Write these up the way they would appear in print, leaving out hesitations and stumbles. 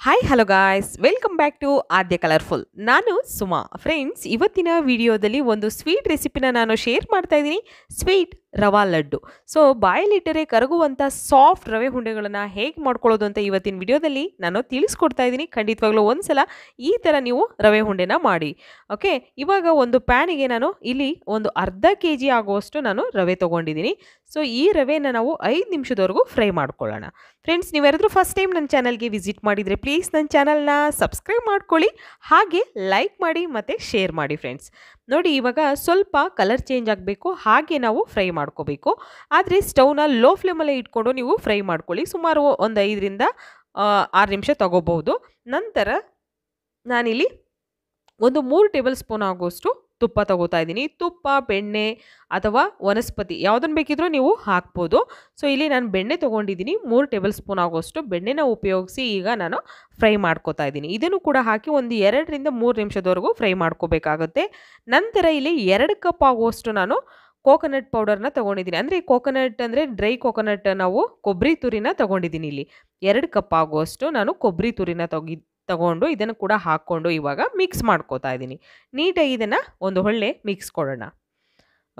Hi hello guys welcome back to Aadya colourful. ನಾನು Suma. Friends, ಇವತ್ತಿನ ವಿಡಿಯೋದಲ್ಲಿ ಒಂದು ಸ್ವೀಟ್ ರೆಸಿಪಿನ ನಾನು ಶೇರ್ ಮಾಡ್ತಾ ಇದ್ದೀನಿ. ಸ್ವೀಟ್ ರವಾ ಲಡ್ಡು. ಸೊ ಬಾಯಲ್ಲಿಟ್ಟರೆ ಕರಗುವಂಥ ಸಾಫ್ಟ್ ರವೆ ಉಂಡೆಗಳನ್ನು ಹೇಗೆ ಮಾಡ್ಕೊಳ್ಳೋದು ಅಂತ ಇವತ್ತಿನ ವಿಡಿಯೋದಲ್ಲಿ ನಾನು ತಿಳಿಸ್ಕೊಡ್ತಾ ಇದ್ದೀನಿ. ಖಂಡಿತವಾಗ್ಲೂ ಒಂದ್ಸಲ ಈ ಥರ ನೀವು ರವೆ ಉಂಡೆನ ಮಾಡಿ. ಓಕೆ, ಇವಾಗ ಒಂದು ಪ್ಯಾನಿಗೆ ನಾನು ಇಲ್ಲಿ ಒಂದು ಅರ್ಧ ಕೆ ಜಿ ಆಗುವಷ್ಟು ನಾನು ರವೆ ತೊಗೊಂಡಿದ್ದೀನಿ. ಸೊ ಈ ರವೆನ ನಾವು 5 ನಿಮಿಷದವರೆಗೂ ಫ್ರೈ ಮಾಡ್ಕೊಳ್ಳೋಣ. ಫ್ರೆಂಡ್ಸ್, ನೀವ್ಯಾರಾದರೂ ಫಸ್ಟ್ ಟೈಮ್ ನನ್ನ ಚಾನಲ್ಗೆ ವಿಸಿಟ್ ಮಾಡಿದರೆ ಪ್ಲೀಸ್ ನನ್ನ ಚಾನಲ್ನ ಸಬ್ಸ್ಕ್ರೈಬ್ ಮಾಡ್ಕೊಳ್ಳಿ, ಹಾಗೆ ಲೈಕ್ ಮಾಡಿ ಮತ್ತು ಶೇರ್ ಮಾಡಿ. ಫ್ರೆಂಡ್ಸ್ ನೋಡಿ, ಇವಾಗ ಸ್ವಲ್ಪ ಕಲರ್ ಚೇಂಜ್ ಆಗಬೇಕು, ಹಾಗೆ ನಾವು ಫ್ರೈ ಮಾಡ್ಕೋಬೇಕು. ಆದರೆ ಸ್ಟವ್ನ ಲೋ ಫ್ಲೇಮಲ್ಲೇ ಇಟ್ಕೊಂಡು ನೀವು ಫ್ರೈ ಮಾಡ್ಕೊಳ್ಳಿ. ಸುಮಾರು ಒಂದು 5ರಿಂದ 6 ನಿಮಿಷ ತಗೋಬಹುದು. ನಂತರ ನಾನಿಲ್ಲಿ ಒಂದು 3 ಟೇಬಲ್ ಸ್ಪೂನ್ ಆಗುವಷ್ಟು ತುಪ್ಪ ತಗೋತಾ ಇದ್ದೀನಿ. ತುಪ್ಪ, ಬೆಣ್ಣೆ ಅಥವಾ ವನಸ್ಪತಿ ಯಾವುದನ್ನು ಬೇಕಿದ್ರೂ ನೀವು ಹಾಕ್ಬೋದು. ಸೊ ಇಲ್ಲಿ ನಾನು ಬೆಣ್ಣೆ ತೊಗೊಂಡಿದ್ದೀನಿ. 3 ಟೇಬಲ್ ಸ್ಪೂನ್ ಆಗುವಷ್ಟು ಬೆಣ್ಣೆನ ಉಪಯೋಗಿಸಿ ಈಗ ನಾನು ಫ್ರೈ ಮಾಡ್ಕೋತಾ ಇದ್ದೀನಿ. ಇದನ್ನು ಕೂಡ ಹಾಕಿ ಒಂದು 2ರಿಂದ 3 ನಿಮಿಷದವರೆಗೂ ಫ್ರೈ ಮಾಡ್ಕೋಬೇಕಾಗುತ್ತೆ. ನಂತರ ಇಲ್ಲಿ 2 ಕಪ್ ಆಗುವಷ್ಟು ನಾನು ಕೋಕೋನಟ್ ಪೌಡರ್ನ ತೊಗೊಂಡಿದ್ದೀನಿ. ಅಂದರೆ ಕೋಕೋನಟ್ ಅಂದರೆ ಡ್ರೈ ಕೋಕೋನಟ್, ನಾವು ಕೊಬ್ಬರಿ ತುರಿನ ತೊಗೊಂಡಿದ್ದೀನಿ. ಇಲ್ಲಿ 2 ಕಪ್ ಆಗುವಷ್ಟು ನಾನು ಕೊಬ್ಬರಿ ತುರಿನ ತಗೊಂಡು ಇದನ್ನು ಕೂಡ ಹಾಕ್ಕೊಂಡು ಇವಾಗ ಮಿಕ್ಸ್ ಮಾಡ್ಕೋತಾ ಇದ್ದೀನಿ. ನೀಟಾಗಿ ಇದನ್ನು ಒಂದು ಒಳ್ಳೆ ಮಿಕ್ಸ್ ಕೊಡೋಣ.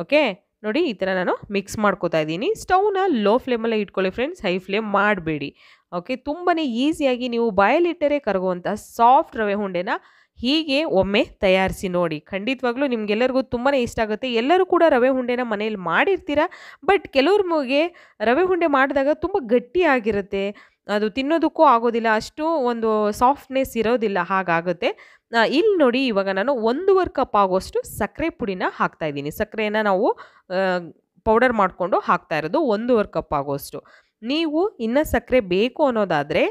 ಓಕೆ ನೋಡಿ, ಈ ಥರ ನಾನು ಮಿಕ್ಸ್ ಮಾಡ್ಕೋತಾ ಇದ್ದೀನಿ. ಸ್ಟವ್ನ ಲೋ ಫ್ಲೇಮಲ್ಲೇ ಇಟ್ಕೊಳ್ಳಿ ಫ್ರೆಂಡ್ಸ್, ಹೈ ಫ್ಲೇಮ್ ಮಾಡಬೇಡಿ. ಓಕೆ, ತುಂಬಾ ಈಸಿಯಾಗಿ ನೀವು ಬಾಯಲ್ಲಿಟ್ಟರೆ ಕರಗುವಂಥ ಸಾಫ್ಟ್ ರವೆ ಉಂಡೆನ ಹೀಗೆ ಒಮ್ಮೆ ತಯಾರಿಸಿ ನೋಡಿ. ಖಂಡಿತವಾಗ್ಲೂ ನಿಮಗೆಲ್ಲರಿಗೂ ತುಂಬಾ ಇಷ್ಟ ಆಗುತ್ತೆ. ಎಲ್ಲರೂ ಕೂಡ ರವೆ ಉಂಡೆನ ಮನೇಲಿ ಮಾಡಿರ್ತೀರ. ಬಟ್ ಕೆಲವ್ರಿಗೆ ರವೆ ಉಂಡೆ ಮಾಡಿದಾಗ ತುಂಬ ಗಟ್ಟಿಯಾಗಿರುತ್ತೆ, ಅದು ತಿನ್ನೋದಕ್ಕೂ ಆಗೋದಿಲ್ಲ, ಅಷ್ಟು ಒಂದು ಸಾಫ್ಟ್ನೆಸ್ ಇರೋದಿಲ್ಲ, ಹಾಗಾಗುತ್ತೆ. ಇಲ್ಲಿ ನೋಡಿ, ಇವಾಗ ನಾನು 1.5 ಕಪ್ ಆಗೋಷ್ಟು ಸಕ್ಕರೆ ಪುಡಿನ ಹಾಕ್ತಾ ಇದ್ದೀನಿ. ಸಕ್ಕರೆನ ನಾವು ಪೌಡರ್ ಮಾಡಿಕೊಂಡು ಹಾಕ್ತಾ ಇರೋದು 1.5 ಕಪ್ ಆಗೋಷ್ಟು. ನೀವು ಇನ್ನೂ ಸಕ್ಕರೆ ಬೇಕು ಅನ್ನೋದಾದರೆ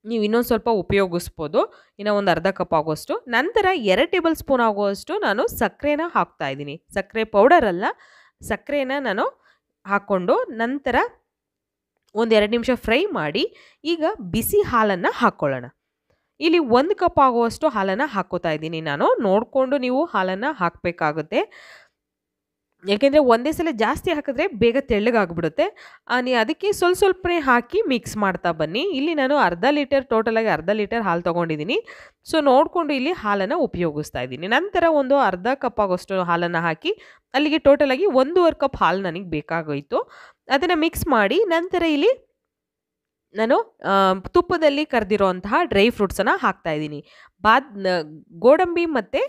ನೀವು ಇನ್ನೊಂದು ಸ್ವಲ್ಪ ಉಪಯೋಗಿಸ್ಬೋದು, ಇನ್ನೂ ಒಂದು ಅರ್ಧ ಕಪ್ ಆಗೋಷ್ಟು. ನಂತರ 2 ಟೇಬಲ್ ಸ್ಪೂನ್ ಆಗುವಷ್ಟು ನಾನು ಸಕ್ಕರೆನ ಹಾಕ್ತಾ ಇದ್ದೀನಿ. ಸಕ್ಕರೆ ಪೌಡರ್ ಅಲ್ಲ, ಸಕ್ಕರೆನ ನಾನು ಹಾಕ್ಕೊಂಡು ನಂತರ ಒಂದು 2 ನಿಮಿಷ ಫ್ರೈ ಮಾಡಿ ಈಗ ಬಿಸಿ ಹಾಲನ್ನು ಹಾಕ್ಕೊಳ್ಳೋಣ. ಇಲ್ಲಿ 1 ಕಪ್ ಆಗುವಷ್ಟು ಹಾಲನ್ನು ಹಾಕ್ಕೋತಾ ಇದ್ದೀನಿ ನಾನು. ನೋಡಿಕೊಂಡು ನೀವು ಹಾಲನ್ನು ಹಾಕಬೇಕಾಗುತ್ತೆ, ಯಾಕೆಂದರೆ ಒಂದೇ ಸಲ ಜಾಸ್ತಿ ಹಾಕಿದ್ರೆ ಬೇಗ ತೆಳ್ಳಗಾಗ್ಬಿಡುತ್ತೆ. ಅದಕ್ಕೆ ಸ್ವಲ್ಪನೇ ಹಾಕಿ ಮಿಕ್ಸ್ ಮಾಡ್ತಾ ಬನ್ನಿ. ಇಲ್ಲಿ ನಾನು ಟೋಟಲಾಗಿ ಅರ್ಧ ಲೀಟರ್ ಹಾಲು ತೊಗೊಂಡಿದ್ದೀನಿ. ಸೊ ನೋಡಿಕೊಂಡು ಇಲ್ಲಿ ಹಾಲನ್ನು ಉಪಯೋಗಿಸ್ತಾ ಇದ್ದೀನಿ. ನಂತರ ಒಂದು ಅರ್ಧ ಕಪ್ ಆಗೋಷ್ಟು ಹಾಲನ್ನು ಹಾಕಿ ಅಲ್ಲಿಗೆ ಟೋಟಲಾಗಿ 1.5 ಕಪ್ ಹಾಲು ನನಗೆ ಬೇಕಾಗೋಯಿತು. ಅದನ್ನು ಮಿಕ್ಸ್ ಮಾಡಿ ನಂತರ ಇಲ್ಲಿ ನಾನು ತುಪ್ಪದಲ್ಲಿ ಕರೆದಿರೋಂತಹ ಡ್ರೈ ಫ್ರೂಟ್ಸನ್ನು ಹಾಕ್ತಾಯಿದ್ದೀನಿ. ಗೋಡಂಬಿ ಮತ್ತು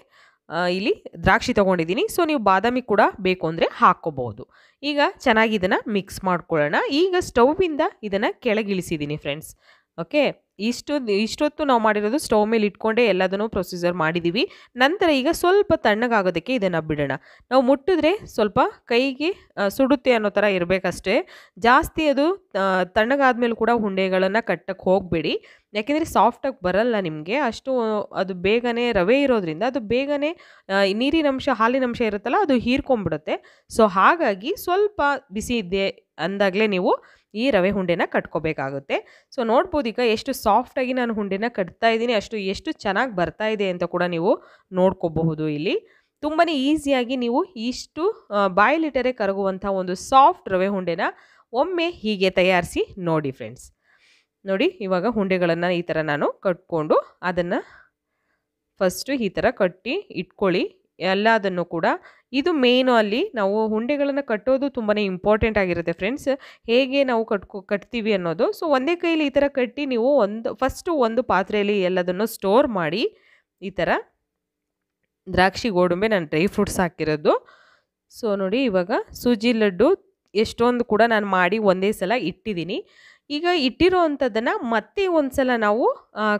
ಇಲ್ಲಿ ದ್ರಾಕ್ಷಿ ತೊಗೊಂಡಿದ್ದೀನಿ. ಸೊ ನೀವು ಬಾದಾಮಿ ಕೂಡ ಬೇಕು ಅಂದರೆ ಹಾಕ್ಕೋಬಹುದು. ಈಗ ಚೆನ್ನಾಗಿ ಇದನ್ನು ಮಿಕ್ಸ್ ಮಾಡ್ಕೊಳ್ಳೋಣ. ಈಗ ಸ್ಟವ್ವಿಂದ ಇದನ್ನು ಕೆಳಗಿಳಿಸಿದ್ದೀನಿ ಫ್ರೆಂಡ್ಸ್. ಓಕೆ, ಇಷ್ಟೊತ್ತು ನಾವು ಮಾಡಿರೋದು ಸ್ಟವ್ ಮೇಲೆ ಇಟ್ಕೊಂಡೇ ಎಲ್ಲದನ್ನು ಪ್ರೊಸೀಜರ್ ಮಾಡಿದ್ದೀವಿ. ನಂತರ ಈಗ ಸ್ವಲ್ಪ ತಣ್ಣಗಾಗೋದಕ್ಕೆ ಇದನ್ನು ಬಿಡೋಣ. ನಾವು ಮುಟ್ಟಿದ್ರೆ ಸ್ವಲ್ಪ ಕೈಗೆ ಸುಡುತ್ತೆ ಅನ್ನೋ ಥರ ಇರಬೇಕಷ್ಟೇ. ಜಾಸ್ತಿ ಅದು ತಣ್ಣಗಾದ್ಮೇಲೆ ಕೂಡ ಉಂಡೆಗಳನ್ನು ಕಟ್ಟಕ್ಕೆ ಹೋಗಬೇಡಿ, ಯಾಕೆಂದರೆ ಸಾಫ್ಟಾಗಿ ಬರಲ್ಲ ನಿಮಗೆ ಅಷ್ಟು. ಅದು ಬೇಗನೆ ರವೆ ಇರೋದ್ರಿಂದ ಅದು ಬೇಗನೆ ನೀರಿನಂಶ, ಹಾಲಿನಂಶ ಇರುತ್ತಲ್ಲ, ಅದು ಹೀರ್ಕೊಂಡ್ಬಿಡುತ್ತೆ. ಸೊ ಹಾಗಾಗಿ ಸ್ವಲ್ಪ ಬಿಸಿ ಇದ್ದೆ ಅಂದಾಗಲೇ ನೀವು ಈ ರವೆ ಉಂಡೆನ ಕಟ್ಕೋಬೇಕಾಗುತ್ತೆ. ಸೊ ನೋಡ್ಬೋದು ಈಗ ಎಷ್ಟು ಸಾಫ್ಟಾಗಿ ನಾನು ಉಂಡೆನ ಕಟ್ತಾ ಇದ್ದೀನಿ, ಎಷ್ಟು ಚೆನ್ನಾಗಿ ಬರ್ತಾ ಇದೆ ಅಂತ ಕೂಡ ನೀವು ನೋಡ್ಕೋಬಹುದು. ಇಲ್ಲಿ ತುಂಬಾ ಈಸಿಯಾಗಿ ನೀವು ಇಷ್ಟು ಬಾಯಲ್ಲಿಟ್ಟರೆ ಕರಗುವಂಥ ಒಂದು ಸಾಫ್ಟ್ ರವೆ ಉಂಡೆನ ಒಮ್ಮೆ ಹೀಗೆ ತಯಾರಿಸಿ ನೋಡಿ ಫ್ರೆಂಡ್ಸ್. ನೋಡಿ, ಇವಾಗ ಉಂಡೆಗಳನ್ನು ಈ ಥರ ನಾನು ಕಟ್ಕೊಂಡು ಅದನ್ನು ಫಸ್ಟು ಈ ಥರ ಕಟ್ಟಿ ಇಟ್ಕೊಳ್ಳಿ ಎಲ್ಲದನ್ನು ಕೂಡ. ಇದು ಮೇನು, ಅಲ್ಲಿ ನಾವು ಉಂಡೆಗಳನ್ನು ಕಟ್ಟೋದು ತುಂಬಾ ಇಂಪಾರ್ಟೆಂಟ್ ಆಗಿರುತ್ತೆ ಫ್ರೆಂಡ್ಸ್, ಹೇಗೆ ನಾವು ಕಟ್ತೀವಿ ಅನ್ನೋದು. ಸೊ ಒಂದೇ ಕೈಲಿ ಈ ಥರ ಕಟ್ಟಿ ನೀವು ಫಸ್ಟು ಒಂದು ಪಾತ್ರೆಯಲ್ಲಿ ಎಲ್ಲದನ್ನು ಸ್ಟೋರ್ ಮಾಡಿ, ಈ ಥರ ದ್ರಾಕ್ಷಿ, ಗೋಡಂಬಿ, ನಾನು ಡ್ರೈ ಫ್ರೂಟ್ಸ್ ಹಾಕಿರೋದು. ಸೊ ನೋಡಿ, ಇವಾಗ ಸೂಜಿ ಲಡ್ಡು ಎಷ್ಟೊಂದು ಕೂಡ ನಾನು ಮಾಡಿ ಒಂದೇ ಸಲ ಇಟ್ಟಿದ್ದೀನಿ. ಈಗ ಇಟ್ಟಿರೋ ಅಂಥದ್ದನ್ನು ಮತ್ತೆ ಒಂದು ಸಲ ನಾವು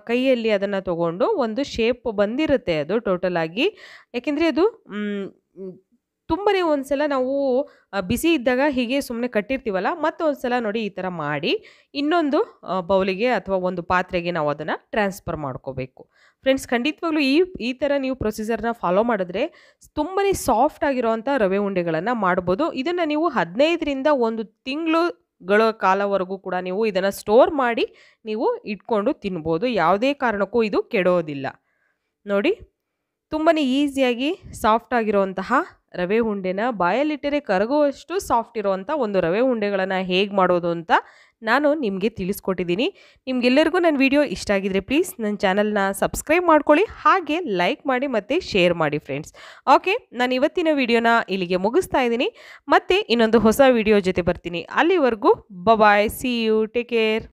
ಕೈಯಲ್ಲಿ ಅದನ್ನು ತೊಗೊಂಡು ಒಂದು ಶೇಪ್ ಬಂದಿರುತ್ತೆ ಅದು ಟೋಟಲಾಗಿ, ಯಾಕೆಂದರೆ ಅದು ತುಂಬಾ ಒಂದು ಸಲ ನಾವು ಬಿಸಿ ಇದ್ದಾಗ ಹೀಗೆ ಸುಮ್ಮನೆ ಕಟ್ಟಿರ್ತೀವಲ್ಲ, ಮತ್ತೆ ಒಂದು ಸಲ ನೋಡಿ ಈ ಥರ ಮಾಡಿ ಇನ್ನೊಂದು ಬೌಲಿಗೆ ಅಥವಾ ಒಂದು ಪಾತ್ರೆಗೆ ನಾವು ಅದನ್ನು ಟ್ರಾನ್ಸ್ಫರ್ ಮಾಡ್ಕೋಬೇಕು. ಫ್ರೆಂಡ್ಸ್, ಖಂಡಿತವಾಗ್ಲೂ ಈ ಥರ ನೀವು ಪ್ರೊಸೀಜರ್ನ ಫಾಲೋ ಮಾಡಿದ್ರೆ ತುಂಬಾ ಸಾಫ್ಟ್ ಆಗಿರೋವಂಥ ರವೆ ಉಂಡೆಗಳನ್ನು ಮಾಡ್ಬೋದು. ಇದನ್ನು ನೀವು 15ರಿಂದ 1 ತಿಂಗಳುಗಳ ಕಾಲವರೆಗೂ ಕೂಡ ನೀವು ಇದನ್ನು ಸ್ಟೋರ್ ಮಾಡಿ ನೀವು ಇಟ್ಕೊಂಡು ತಿನ್ಬೋದು. ಯಾವುದೇ ಕಾರಣಕ್ಕೂ ಇದು ಕೆಡೋದಿಲ್ಲ. ನೋಡಿ, ತುಂಬಾ ಈಸಿಯಾಗಿ ಸಾಫ್ಟ್ ಆಗಿರುವಂತಹ ರವೆ ಉಂಡೆನ ಬಾಯಲ್ಲಿಟ್ಟರೆ ಕರಗುವಷ್ಟು ಸಾಫ್ಟ್ ಇರುವಂಥ ಒಂದು ರವೆ ಉಂಡೆಗಳನ್ನು ಹೇಗೆ ಮಾಡೋದು ಅಂತ ನಾನು ನಿಮಗೆ ತಿಳಿಸ್ಕೊಟ್ಟಿದ್ದೀನಿ. ನಿಮಗೆಲ್ಲರಿಗೂ ನನ್ನ ವಿಡಿಯೋ ಇಷ್ಟ ಆಗಿದ್ರೆ ಪ್ಲೀಸ್ ನನ್ನ ಚಾನಲ್ನ ಸಬ್ಸ್ಕ್ರೈಬ್ ಮಾಡ್ಕೊಳ್ಳಿ, ಹಾಗೆ ಲೈಕ್ ಮಾಡಿ ಮತ್ತು ಶೇರ್ ಮಾಡಿ ಫ್ರೆಂಡ್ಸ್. ಓಕೆ, ನಾನು ಇವತ್ತಿನ ವಿಡಿಯೋನ ಇಲ್ಲಿಗೆ ಮುಗಿಸ್ತಾ ಇದ್ದೀನಿ. ಮತ್ತೆ ಇನ್ನೊಂದು ಹೊಸ ವಿಡಿಯೋ ಜೊತೆ ಬರ್ತೀನಿ. ಅಲ್ಲಿವರೆಗೂ ಬಾಯ್, ಸಿ ಯು, ಟೇಕ್ ಕೇರ್.